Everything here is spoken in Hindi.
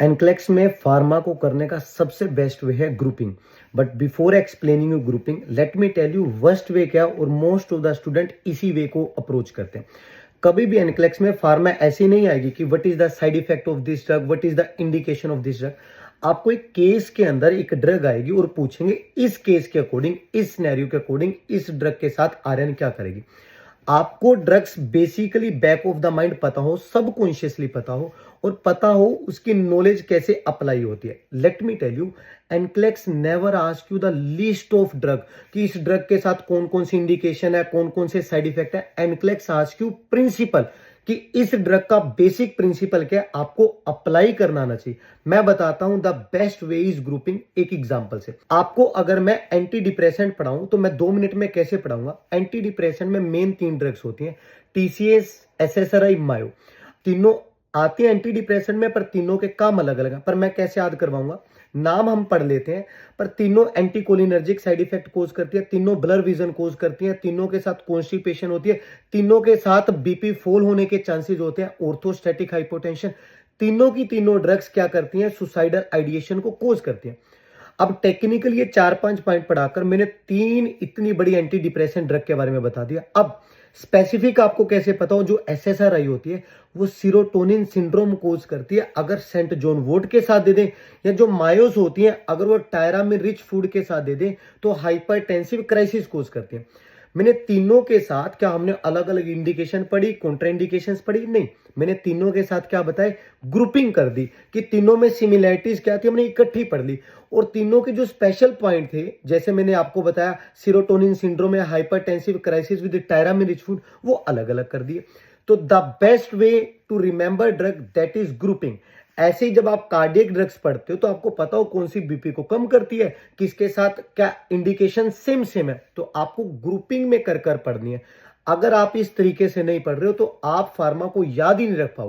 एनक्लेक्स में फार्मा को करने का सबसे बेस्ट वे है grouping. But before explaining you grouping, let me tell you worst way क्या और मोस्ट ऑफ द स्टूडेंट इसी वे को अप्रोच करते हैं। कभी भी एनक्लेक्स में फार्मा ऐसी नहीं आएगी कि what is the side effect of this drug, what is the indication of this drug. आपको एक केस के अंदर एक ड्रग आएगी और पूछेंगे इस केस के अकॉर्डिंग, इस सिनेरियो के अकॉर्डिंग इस ड्रग के साथ आर्यन क्या करेगी। आपको drugs basically back of the mind पता हो, सबकॉन्शियसली पता हो और पता हो उसकी नॉलेज कैसे अप्लाई होती है। Let me tell you, NCLEX never ask you the list of drug कि इस ड्रग के साथ कौन कौन सी इंडिकेशन है, कौन कौन से साइड इफेक्ट है। एनक्लेक्स आस्क यू प्रिंसिपल कि इस ड्रग का बेसिक प्रिंसिपल क्या है, आपको अप्लाई करना आना चाहिए। मैं बताता हूं the best way is grouping. एक एग्जांपल से आपको अगर मैं एंटी डिप्रेसेंट पढ़ाऊं तो मैं 2 मिनट में कैसे पढ़ाऊंगा। एंटी डिप्रेसेंट में मेन 3 ड्रग्स होती हैं, टीसीएस, एसएसआरआई, मायो। तीनों आती है एंटी डिप्रेसेंट में, पर तीनों के काम अलग अलग है। पर मैं कैसे याद करवाऊंगा, नाम हम पढ़ लेते हैं। पर तीनों एंटीकोलिनर्जिक साइड इफेक्ट कोज करती है, तीनों ब्लर विजन कोज करती है, तीनों के साथ कॉन्स्टिपेशन होती है, तीनों के साथ बीपी फॉल होने के चांसेस होते हैं, ऑर्थोस्टैटिक हाइपोटेंशन। तीनों की तीनों ड्रग्स क्या करती हैं, सुसाइडल आइडिएशन को कोज करती हैं। अब टेक्निकल ये 4-5 पॉइंट पढ़ाकर मैंने 3 इतनी बड़ी एंटी डिप्रेशन ड्रग के बारे में बता दिया। अब स्पेसिफिक आपको कैसे पता हो, जो एसएसआरआई होती है वो सीरोटोनिन सिंड्रोम कोज करती है, अगर सेंट जॉन वोट के साथ दे दें, या जो मायोस होती हैं अगर वो टायरामिन रिच फूड के साथ दे दें तो हाइपरटेंसिव क्राइसिस कोज करती है। मैंने तीनों के साथ क्या हमने अलग अलग इंडिकेशन पढ़ी, कॉन्ट्राइंडिकेशंस पढ़ी? नहीं, मैंने तीनों के साथ क्या बताए, ग्रुपिंग कर दी कि तीनों में सिमिलैरिटीज क्या थी, हमने इकट्ठी पढ़ ली। और तीनों के जो स्पेशल पॉइंट थे, जैसे मैंने आपको बताया सीरोटोनिन सिंड्रोम या hypertensive crisis with tyramine rich food, वो अलग अलग कर दिए। तो the best way to remember drug that is grouping. ऐसे ही जब आप कार्डियक ड्रग्स पढ़ते हो तो आपको पता हो कौन सी बीपी को कम करती है, किसके साथ क्या इंडिकेशन सेम सेम है, तो आपको ग्रुपिंग में कर कर पढ़नी है। अगर आप इस तरीके से नहीं पढ़ रहे हो तो आप फार्मा को याद ही नहीं रख पाओगे।